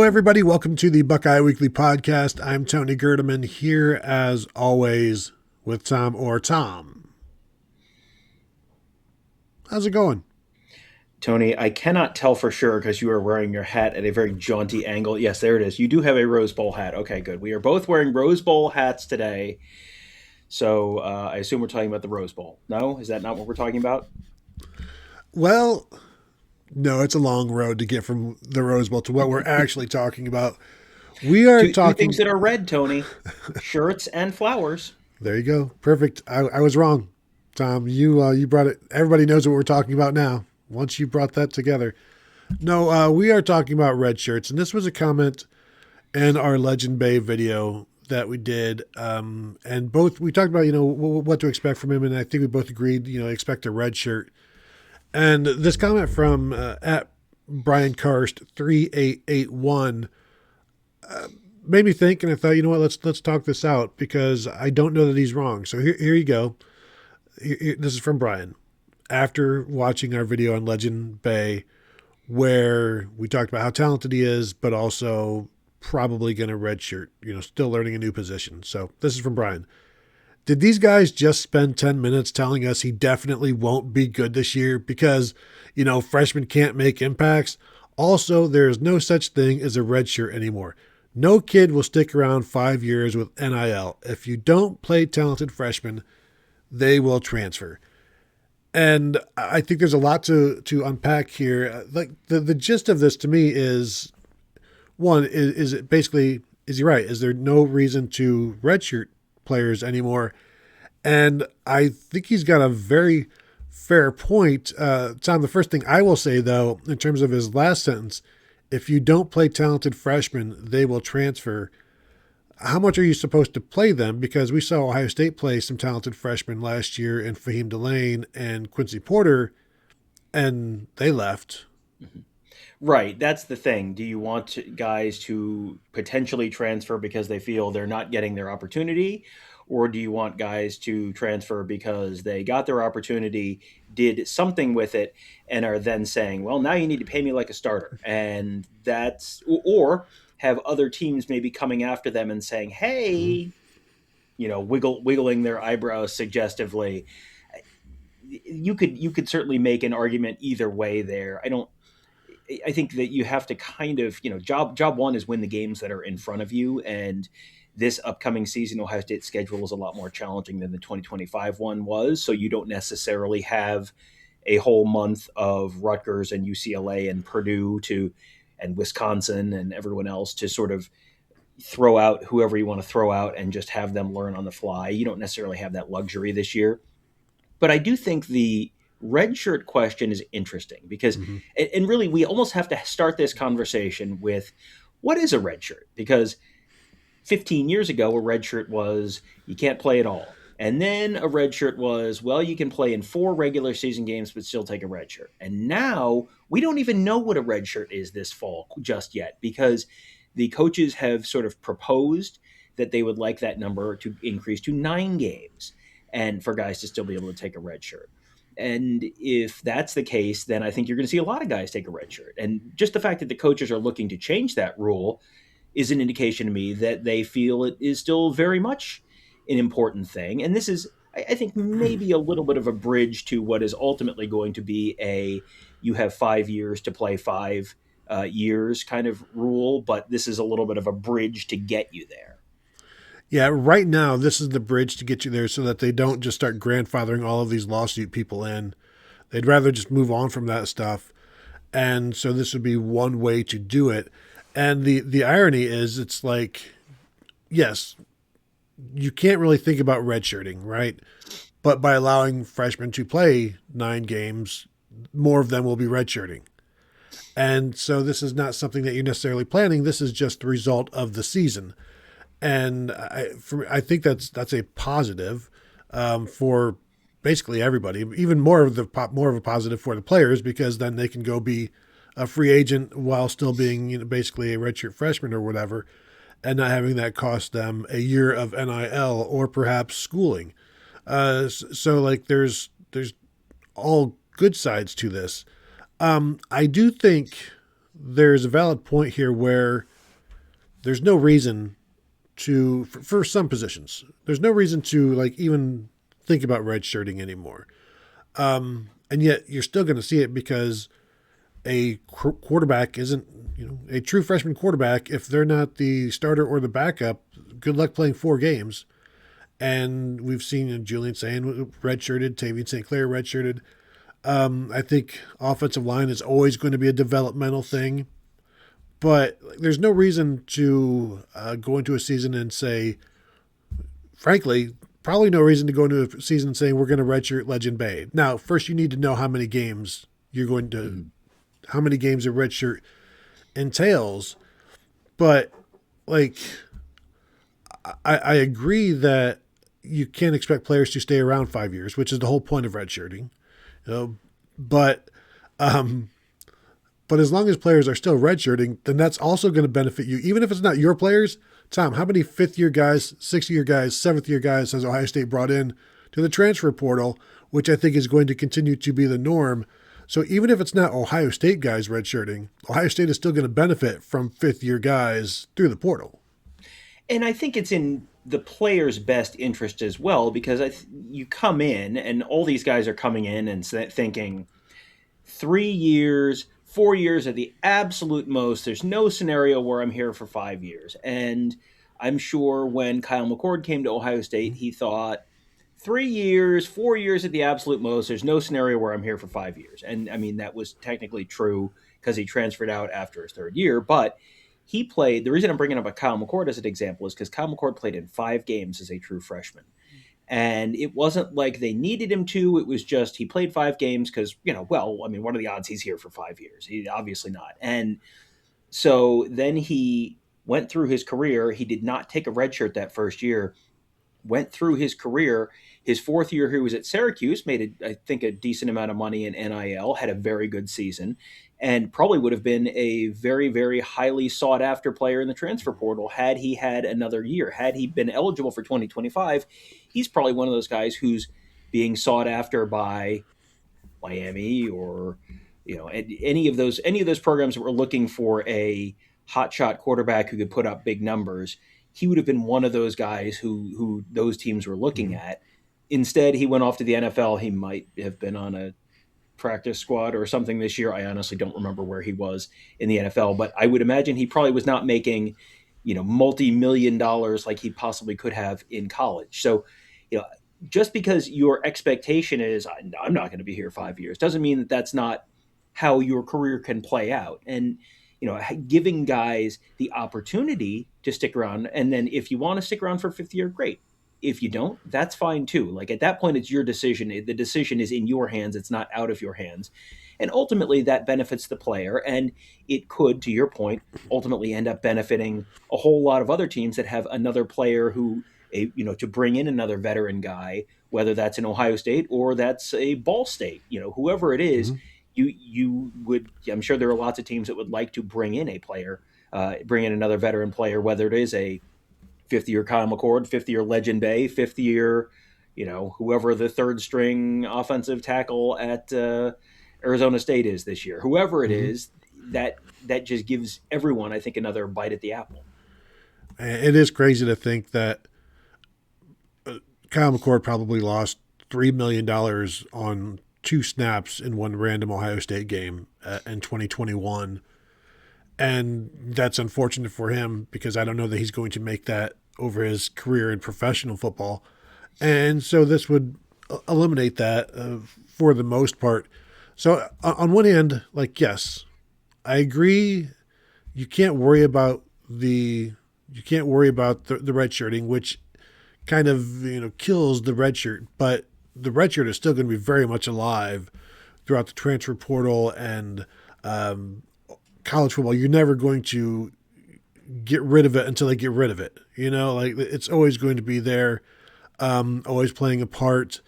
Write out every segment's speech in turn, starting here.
everybody. Welcome to the Buckeye Weekly Podcast. I'm Tony Gerdeman here, as always, with Tom or Tom. How's it going? Tony, I cannot tell for sure because you are wearing your hat at a very jaunty angle. Yes, there it is. You do have a Rose Bowl hat. Okay, good. We are both wearing Rose Bowl hats today. So I assume we're talking about the Rose Bowl. No? Is that not what we're talking about? Well, no, it's a long road to get from the Rose Bowl to what we're actually talking about. We are Two talking. things that are red, Tony: shirts and flowers. There you go. Perfect. I was wrong, Tom. You brought it. Everybody knows what we're talking about now. Once you brought that together. No, we are talking about red shirts, and this was a comment in our Legend Bay video that we did, and both we talked about what to expect from him, and I think we both agreed expect a red shirt. And this comment from at Brian Karst 3881 made me think, and I thought, let's talk this out because I don't know that he's wrong. So here you go. This is from Brian after watching our video on Legend Bay, where we talked about how talented he is, but also probably going to redshirt, still learning a new position. So this is from Brian. Did these guys just spend 10 minutes telling us he definitely won't be good this year because, freshmen can't make impacts? Also, there is no such thing as a redshirt anymore. No kid will stick around 5 years with NIL. If you don't play talented freshmen, they will transfer. And I think there's a lot to unpack here. Like the gist of this to me is, one, is it basically, is he right? Is there no reason to redshirt players anymore? And I think he's got a very fair point. Tom, the first thing I will say, though, in terms of his last sentence, if you don't play talented freshmen, they will transfer. How much are you supposed to play them? Because we saw Ohio State play some talented freshmen last year in Fahim Delane and Quincy Porter, and they left. Right, that's the thing. Do you want guys to potentially transfer because they feel they're not getting their opportunity? Or do you want guys to transfer because they got their opportunity, did something with it, and are then saying, well, now you need to pay me like a starter? And or have other teams maybe coming after them and saying, hey, wiggling their eyebrows suggestively. You could certainly make an argument either way there. I think that you have to kind of, job one is win the games that are in front of you. And this upcoming season, Ohio State's schedule is a lot more challenging than the 2025 one was. So you don't necessarily have a whole month of Rutgers and UCLA and Purdue and Wisconsin and everyone else to sort of throw out whoever you want to throw out and just have them learn on the fly. You don't necessarily have that luxury this year. But I do think the redshirt question is interesting because, and really, we almost have to start this conversation with what is a redshirt? Because 15 years ago, a redshirt was you can't play at all. And then a redshirt was, well, you can play in 4 regular season games but still take a redshirt. And now we don't even know what a redshirt is this fall just yet because the coaches have sort of proposed that they would like that number to increase to 9 games and for guys to still be able to take a redshirt. And if that's the case, then I think you're going to see a lot of guys take a redshirt. And just the fact that the coaches are looking to change that rule is an indication to me that they feel it is still very much an important thing. And this is, I think, maybe a little bit of a bridge to what is ultimately going to be you have 5 years to play 5 years kind of rule, but this is a little bit of a bridge to get you there. Yeah, right now, this is the bridge to get you there so that they don't just start grandfathering all of these lawsuit people in. They'd rather just move on from that stuff. And so this would be one way to do it. And the irony is it's like, yes, you can't really think about redshirting, right? But by allowing freshmen to play 9 games, more of them will be redshirting. And so this is not something that you're necessarily planning. This is just the result of the season. And I think that's a positive for basically everybody. Even more of a positive for the players because then they can go be a free agent while still being basically a redshirt freshman or whatever, and not having that cost them a year of NIL or perhaps schooling. So like there's all good sides to this. I do think there's a valid point here where there's no reason to, for some positions, there's no reason to like even think about redshirting anymore. And yet you're still going to see it because a quarterback isn't, a true freshman quarterback. If they're not the starter or the backup, good luck playing 4 games. And we've seen Julian Sand redshirted, Tavian St. Clair redshirted. I think offensive line is always going to be a developmental thing. But there's no reason to go into a season and say, frankly, probably no reason to go into a season saying we're going to redshirt Legend Bay. Now, first you need to know how many games you're going to, how many games a redshirt entails. But like, I agree that you can't expect players to stay around 5 years, which is the whole point of redshirting. But as long as players are still redshirting, then that's also going to benefit you, even if it's not your players. Tom, how many 5th-year guys, 6th-year guys, 7th-year guys has Ohio State brought in to the transfer portal, which I think is going to continue to be the norm? So even if it's not Ohio State guys redshirting, Ohio State is still going to benefit from 5th-year guys through the portal. And I think it's in the player's best interest as well, because you come in and all these guys are coming in and thinking 3 years, 4 years at the absolute most. There's no scenario where I'm here for 5 years. And I'm sure when Kyle McCord came to Ohio State, he thought 3 years, 4 years at the absolute most. There's no scenario where I'm here for 5 years. And I mean, that was technically true because he transferred out after his 3rd year. But he played, the reason I'm bringing up a Kyle McCord as an example is because Kyle McCord played in 5 games as a true freshman. And it wasn't like they needed him to. It was just he played 5 games because, what are the odds he's here for 5 years? He obviously not. And so then he went through his career. He did not take a redshirt that first year, went through his career. His 4th year, he was at Syracuse, made, I think, a decent amount of money in NIL, had a very good season, and probably would have been a very, very highly sought-after player in the transfer portal had he had another year. Had he been eligible for 2025, he's probably one of those guys who's being sought after by Miami or any of those programs that were looking for a hotshot quarterback who could put up big numbers. He would have been one of those guys who those teams were looking at. Instead, he went off to the NFL. He might have been on a practice squad or something this year. I honestly don't remember where he was in the NFL, but I would imagine he probably was not making, multi-million dollars like he possibly could have in college. So, just because your expectation is I'm not going to be here 5 years doesn't mean that that's not how your career can play out. And, giving guys the opportunity to stick around. And then if you want to stick around for 5th year, great. If you don't, that's fine too. Like at that point, it's your decision. The decision is in your hands. It's not out of your hands. And ultimately that benefits the player. And it could, to your point, ultimately end up benefiting a whole lot of other teams that have another player who, to bring in another veteran guy, whether that's an Ohio State or that's a Ball State, whoever it is, you would, I'm sure there are lots of teams that would like to bring in a player, bring in another veteran player, whether it is a 5th year Kyle McCord, 5th year Legend Bay, 5th year, whoever the 3rd string offensive tackle at Arizona State is this year, whoever it is, that just gives everyone, I think, another bite at the apple. It is crazy to think that Kyle McCord probably lost $3 million on 2 snaps in one random Ohio State game in 2021. And that's unfortunate for him because I don't know that he's going to make that over his career in professional football. And so this would eliminate that for the most part. So on one hand, yes, I agree. You can't worry about the redshirting, which kind of, kills the redshirt, but the redshirt is still going to be very much alive throughout the transfer portal and college football. You're never going to get rid of it until they get rid of it. It's always going to be there, always playing a part.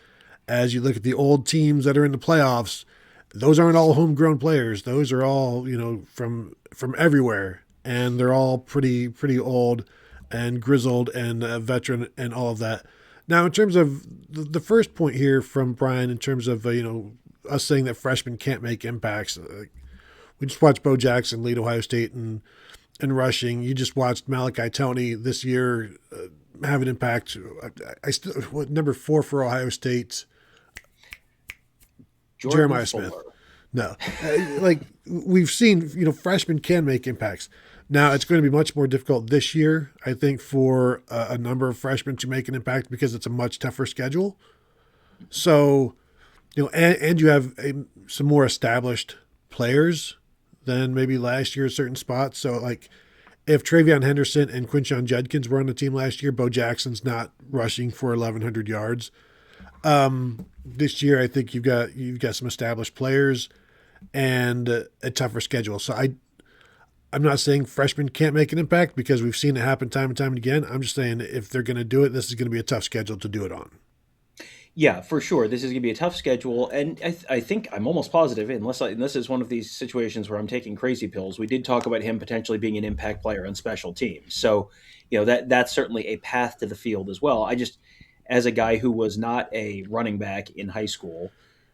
As you look at the old teams that are in the playoffs, those aren't all homegrown players. Those are all, from everywhere, and they're all pretty old and grizzled and veteran and all of that. Now, in terms of the first point here from Brian, in terms of, us saying that freshmen can't make impacts, we just watched Bo Jackson lead Ohio State in in rushing. You just watched Malachi Toney this year have an impact. I still number 4 for Ohio State. Jeremiah Smith. No, like we've seen, freshmen can make impacts. Now it's going to be much more difficult this year, I think, for a number of freshmen to make an impact because it's a much tougher schedule. So, and you have some more established players than maybe last year at certain spots. So, like, if Travion Henderson and Quinshon Judkins were on the team last year, Bo Jackson's not rushing for 1,100 yards. This year, I think you've got some established players and a tougher schedule. So I'm not saying freshmen can't make an impact because we've seen it happen time and time again. I'm just saying if they're going to do it, this is going to be a tough schedule to do it on. Yeah, for sure. This is going to be a tough schedule, and I think I'm almost positive, unless this is one of these situations where I'm taking crazy pills. We did talk about him potentially being an impact player on special teams, so that's certainly a path to the field as well. I just, as a guy who was not a running back in high school,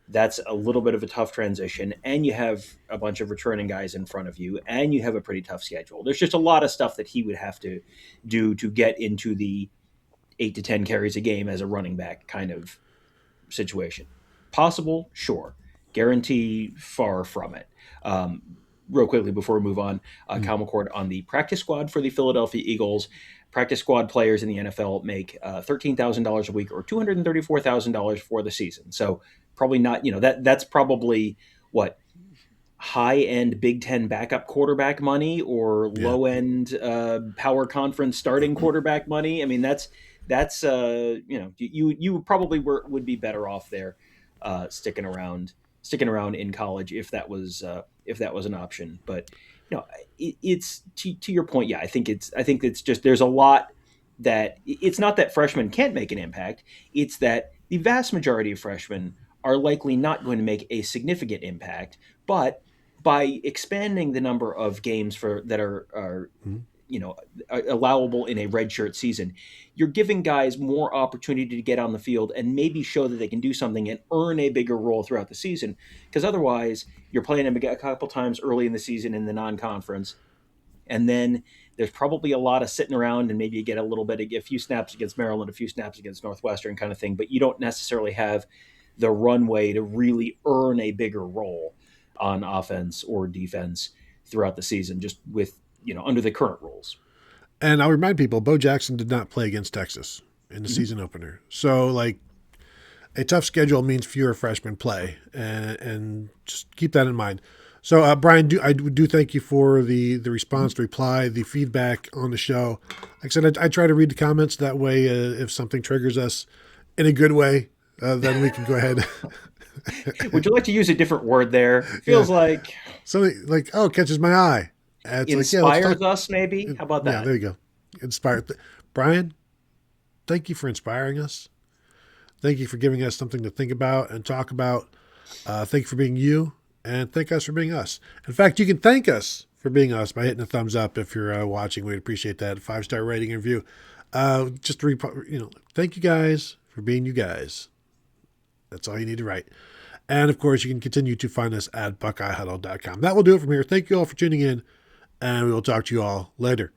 that's a little bit of a tough transition, and you have a bunch of returning guys in front of you, and you have a pretty tough schedule. There's just a lot of stuff that he would have to do to get into the 8 to 10 carries a game as a running back kind of situation. Possible, sure. Guarantee, far from it. Real quickly before we move on, Kyle McCord on the practice squad for the Philadelphia Eagles. Practice squad players in the NFL make $13,000 a week or $234,000 for the season. So probably not, that's probably what high-end Big Ten backup quarterback money or low-end power conference starting quarterback money. I mean, that's you probably would be better off there sticking around in college if that was an option. But it's to your point. Yeah, I think it's just there's a lot that it's not that freshmen can't make an impact. It's that the vast majority of freshmen are likely not going to make a significant impact. But by expanding the number of games that are allowable in a redshirt season, you're giving guys more opportunity to get on the field and maybe show that they can do something and earn a bigger role throughout the season. Because otherwise, you're playing them a couple times early in the season in the non-conference, and then there's probably a lot of sitting around, and maybe you get a few snaps against Maryland, a few snaps against Northwestern kind of thing, but you don't necessarily have the runway to really earn a bigger role on offense or defense throughout the season, just with under the current rules. And I'll remind people, Bo Jackson did not play against Texas in the season opener. So, like, a tough schedule means fewer freshmen play, and just keep that in mind. So, Brian, I do thank you for the response, the reply, the feedback on the show. Like I said, I try to read the comments. That way, if something triggers us in a good way, then we can go ahead. Would you like to use a different word there? Feels like something like, catches my eye. Inspires us, maybe? How about that? Yeah, there you go. Inspired. Brian, thank you for inspiring us. Thank you for giving us something to think about and talk about. Thank you for being you, and thank us for being us. In fact, you can thank us for being us by hitting a thumbs up if you're watching. We'd appreciate that. 5-star rating and review. Just to thank you guys for being you guys. That's all you need to write. And, of course, you can continue to find us at BuckeyeHuddle.com. That will do it from here. Thank you all for tuning in, and we will talk to you all later.